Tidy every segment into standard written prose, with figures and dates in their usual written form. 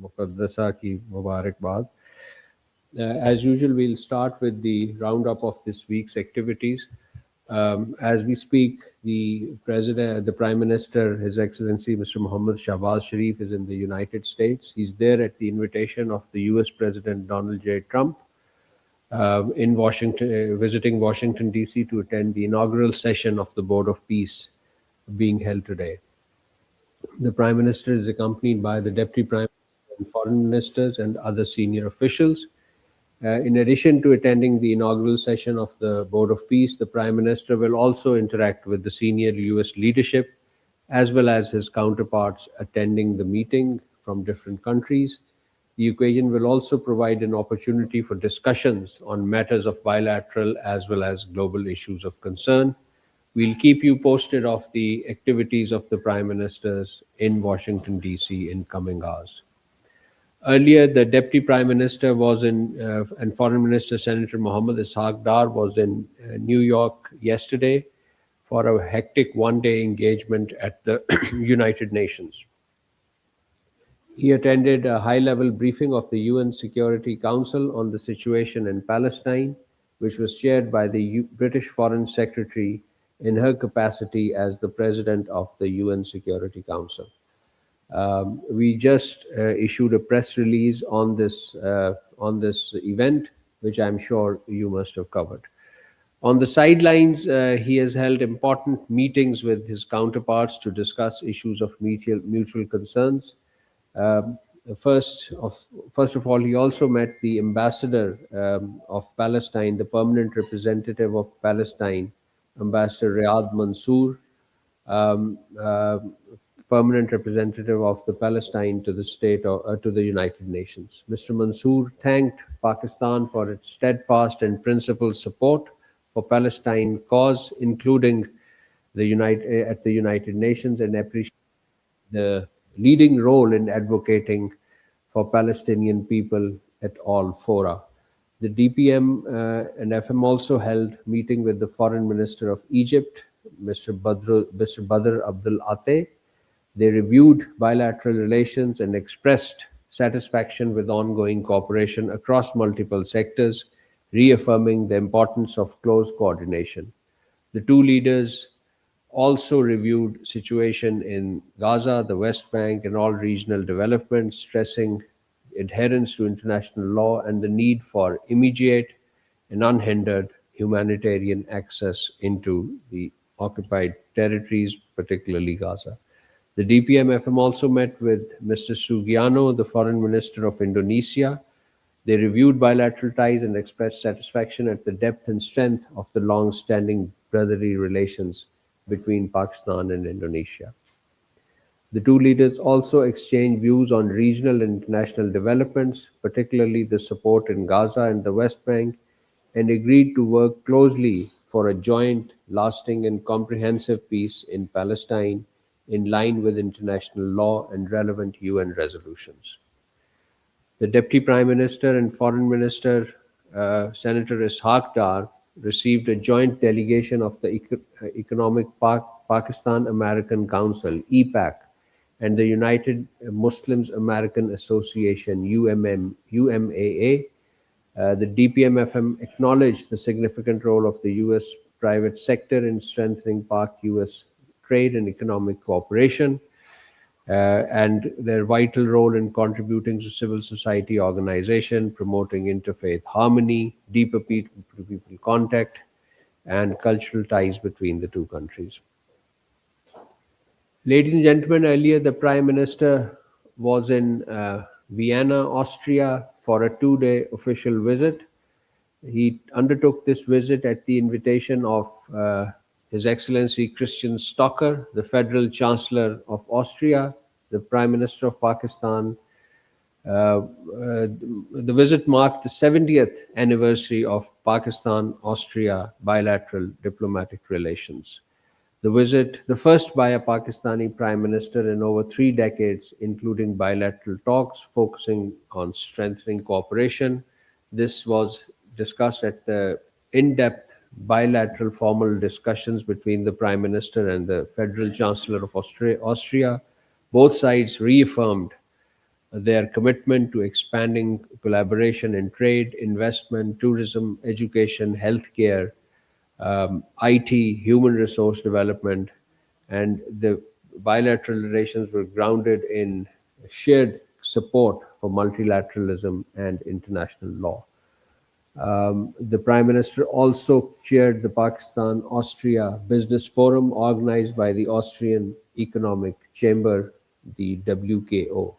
मुक़द्दसा की मुबारकबाद. As usual, we'll start with the roundup of this week's activities. As we speak, the Prime Minister, His Excellency Mr. Mohammad Shahbaz Sharif, is in the United States. He's there at the invitation of the U.S. President Donald J. Trump, in Washington, visiting Washington D.C. to attend the inaugural session of the Board of Peace being held today. The Prime Minister is accompanied by the Deputy Prime Minister and foreign ministers and other senior officials. In addition to attending the inaugural session of the Board of Peace, the Prime Minister will also interact with the senior US leadership, as well as his counterparts attending the meeting from different countries. The occasion will also provide an opportunity for discussions on matters of bilateral as well as global issues of concern. We'll keep you posted of the activities of the Prime Ministers in Washington, D.C. in coming hours. Earlier, the Deputy Prime Minister was and Foreign Minister Senator Mohammad Ishaq Dar was in New York yesterday for a hectic one-day engagement at the United Nations. He attended a high-level briefing of the UN Security Council on the situation in Palestine, which was chaired by the British Foreign Secretary in her capacity as the President of the UN Security Council. We just issued a press release on this event, which I'm sure you must have covered. On the sidelines, he has held important meetings with his counterparts to discuss issues of mutual concerns. Um, first of all, he also met the ambassador of Palestine, the permanent representative of Palestine, Ambassador Riyad Mansour, um, uh, permanent representative of the Palestine to the to the United Nations. Mr. Mansour thanked Pakistan for its steadfast and principled support for Palestine cause, including at the United Nations, and appreciated the leading role in advocating for Palestinian people at all fora. The DPM and FM also held meeting with the Foreign Minister of Egypt, Mr. Badr Abdul Ate. They reviewed bilateral relations and expressed satisfaction with ongoing cooperation across multiple sectors, reaffirming the importance of close coordination. The two leaders also reviewed situation in Gaza, the West Bank, and all regional developments, stressing adherence to international law and the need for immediate and unhindered humanitarian access into the occupied territories, particularly Gaza. The DPM-FM also met with Mr. Sugiano, the Foreign Minister of Indonesia. They reviewed bilateral ties and expressed satisfaction at the depth and strength of the long-standing brotherly relations between Pakistan and Indonesia. The two leaders also exchanged views on regional and international developments, particularly the support in Gaza and the West Bank, and agreed to work closely for a joint, lasting, and comprehensive peace in Palestine in line with international law and relevant UN resolutions. The Deputy Prime Minister and Foreign Minister, Senator Ishaq Dar, received a joint delegation of the Economic Pakistan American Council, EPAC, and the United Muslims American Association, UMAA. The DPM-FM acknowledged the significant role of the U.S. private sector in strengthening Pak-U.S. trade and economic cooperation, and their vital role in contributing to civil society organization, promoting interfaith harmony, deeper people-to-people contact, and cultural ties between the two countries. Ladies and gentlemen, earlier the Prime Minister was in Vienna, Austria for a 2-day official visit. He undertook this visit at the invitation of His Excellency Christian Stocker, the Federal Chancellor of Austria, the Prime Minister of Pakistan. The visit marked the 70th anniversary of Pakistan-Austria bilateral diplomatic relations. The visit, the first by a Pakistani Prime Minister in over 3 decades, including bilateral talks focusing on strengthening cooperation. This was discussed at the in-depth bilateral formal discussions between the Prime Minister and the Federal Chancellor of Austria. Both sides reaffirmed their commitment to expanding collaboration in trade, investment, tourism, education, healthcare, IT, human resource development, and the bilateral relations were grounded in shared support for multilateralism and international law. The Prime Minister also chaired the Pakistan Austria Business Forum organized by the Austrian Economic Chamber, the WKO.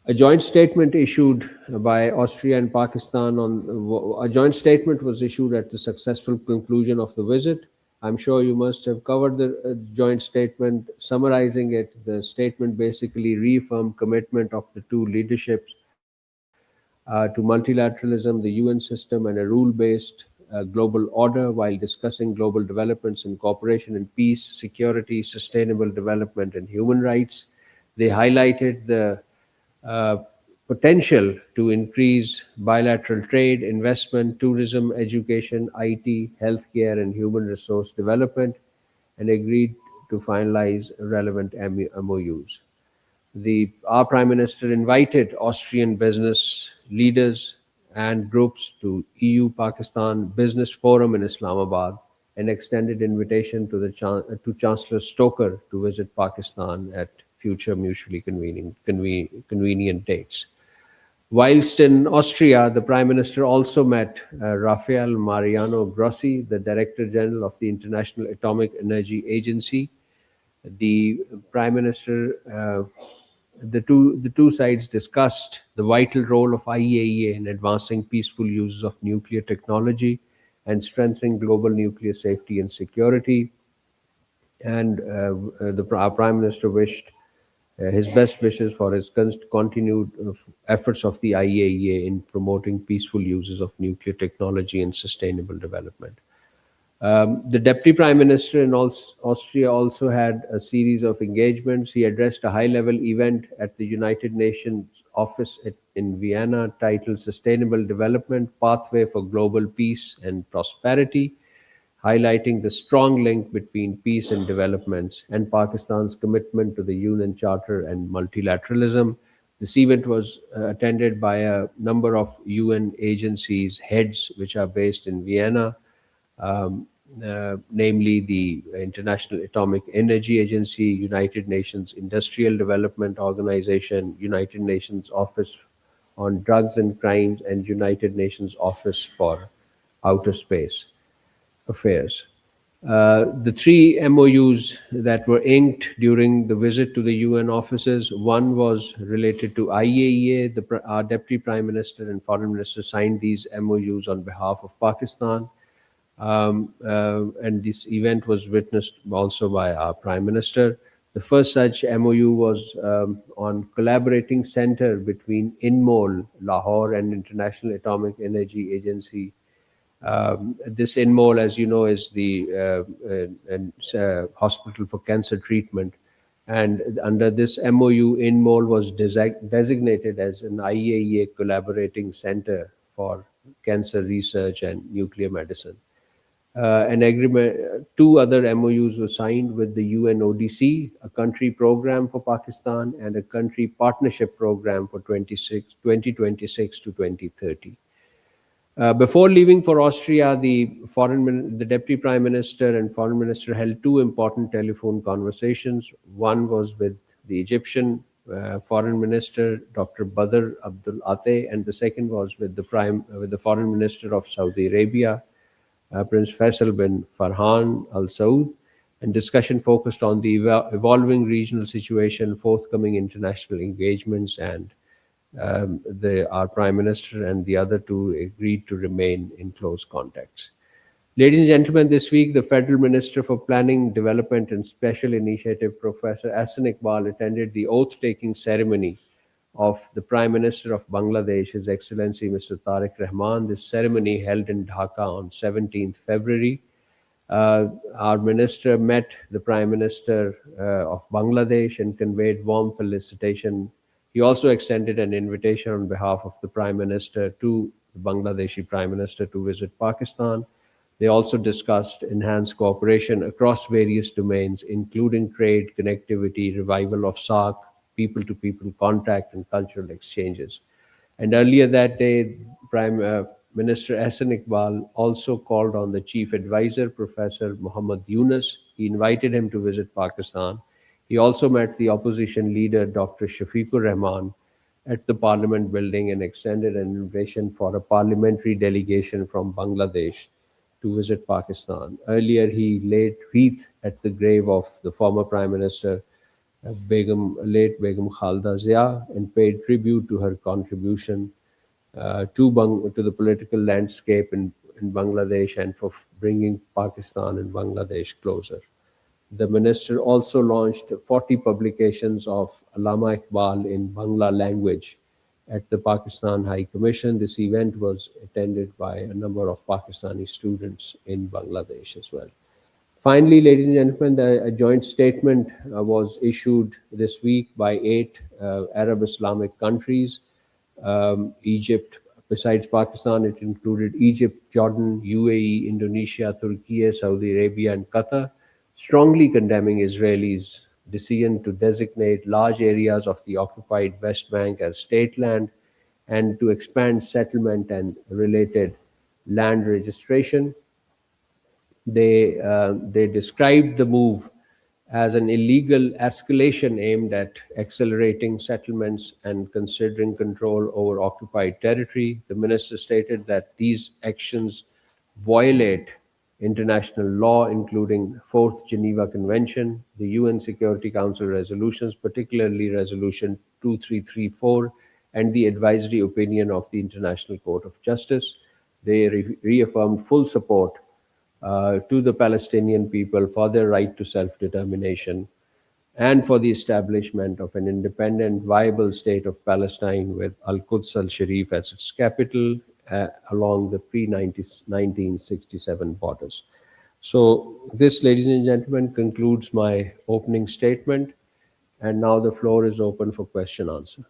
A joint statement issued by Austria and Pakistan on a joint statement was issued at the successful conclusion of the visit. I'm sure you must have covered the joint statement. Summarizing it, the statement basically reaffirmed commitment of the two leaderships to multilateralism, the UN system, and a rule-based global order while discussing global developments in cooperation in peace, security, sustainable development, and human rights. They highlighted the uh, potential to increase bilateral trade, investment, tourism, education, IT, healthcare, and human resource development, and agreed to finalize relevant MOUs. Our Prime Minister invited Austrian business leaders and groups to EU Pakistan Business Forum in Islamabad, an extended invitation to to Chancellor Stoker to visit Pakistan at future mutually convenient dates. Whilst in Austria, the Prime Minister also met Rafael Mariano Grossi, the Director General of the International Atomic Energy Agency. The Prime Minister, the two sides discussed the vital role of IAEA in advancing peaceful uses of nuclear technology and strengthening global nuclear safety and security. And our Prime Minister wished his best wishes for his continued efforts of the IAEA in promoting peaceful uses of nuclear technology and sustainable development. The Deputy Prime Minister in Austria also had a series of engagements. He addressed a high level event at the United Nations office in Vienna titled Sustainable Development Pathway for Global Peace and Prosperity, highlighting the strong link between peace and development and Pakistan's commitment to the UN Charter and multilateralism. This event was attended by a number of UN agencies, heads, which are based in Vienna, um, namely the International Atomic Energy Agency, United Nations Industrial Development Organization, United Nations Office on Drugs and Crimes, and United Nations Office for Outer Space Affairs. The three MOUs that were inked during the visit to the UN offices, one was related to IAEA. Our Deputy Prime Minister and Foreign Minister signed these MOUs on behalf of Pakistan. And this event was witnessed also by our Prime Minister. The first such MOU was on collaborating center between INMOL, Lahore, and International Atomic Energy Agency. This INMOL, as you know, is the hospital for cancer treatment. And under this MOU, INMOL was designated as an IAEA collaborating center for cancer research and nuclear medicine. An agreement, two other MOUs were signed with the UNODC, a country program for Pakistan, and a country partnership program for 2026 to 2030. Before leaving for Austria, the Deputy Prime Minister and Foreign Minister held two important telephone conversations. One was with the Egyptian Foreign Minister, Dr. Badr Abdul Ate, and the second was with the Foreign Minister of Saudi Arabia, Prince Faisal bin Farhan Al Saud, and discussion focused on the evolving regional situation, forthcoming international engagements, and our Prime Minister and the other two agreed to remain in close contacts. Ladies and gentlemen, this week the Federal Minister for Planning, Development and Special Initiative, Professor Ahsan Iqbal, attended the oath-taking ceremony of the Prime Minister of Bangladesh, His Excellency Mr. Tariq Rahman. This ceremony held in Dhaka on 17th February. Our minister met the Prime Minister of Bangladesh and conveyed warm felicitation. He also extended an invitation on behalf of the Prime Minister to the Bangladeshi Prime Minister to visit Pakistan. They also discussed enhanced cooperation across various domains, including trade, connectivity, revival of SARC, people to people contact, and cultural exchanges. And earlier that day, Prime Minister Hassan Iqbal also called on the chief advisor, Professor Muhammad Yunus. He invited him to visit Pakistan. He also met the opposition leader, Dr. Shafiqur Rahman, at the Parliament building and extended an invitation for a parliamentary delegation from Bangladesh to visit Pakistan. Earlier, he laid wreath at the grave of the former Prime Minister, late Begum Khalda Zia, and paid tribute to her contribution to the political landscape in Bangladesh and for bringing Pakistan and Bangladesh closer. The minister also launched 40 publications of Allama Iqbal in Bangla language at the Pakistan High Commission. This event was attended by a number of Pakistani students in Bangladesh as well. Finally, ladies and gentlemen, a joint statement was issued this week by 8 Arab Islamic countries. Egypt, besides Pakistan, it included Egypt, Jordan, UAE, Indonesia, Turkey, Saudi Arabia, and Qatar, strongly condemning Israelis' decision to designate large areas of the occupied West Bank as state land and to expand settlement and related land registration. They described the move as an illegal escalation aimed at accelerating settlements and considering control over occupied territory. The minister stated that these actions violate international law, including Fourth Geneva Convention, the UN Security Council resolutions, particularly Resolution 2334, and the advisory opinion of the International Court of Justice. They reaffirmed full support to the Palestinian people for their right to self-determination and for the establishment of an independent, viable state of Palestine with Al-Quds al-Sharif as its capital along the pre-1967 borders. So this, ladies and gentlemen, concludes my opening statement. And now the floor is open for question answer.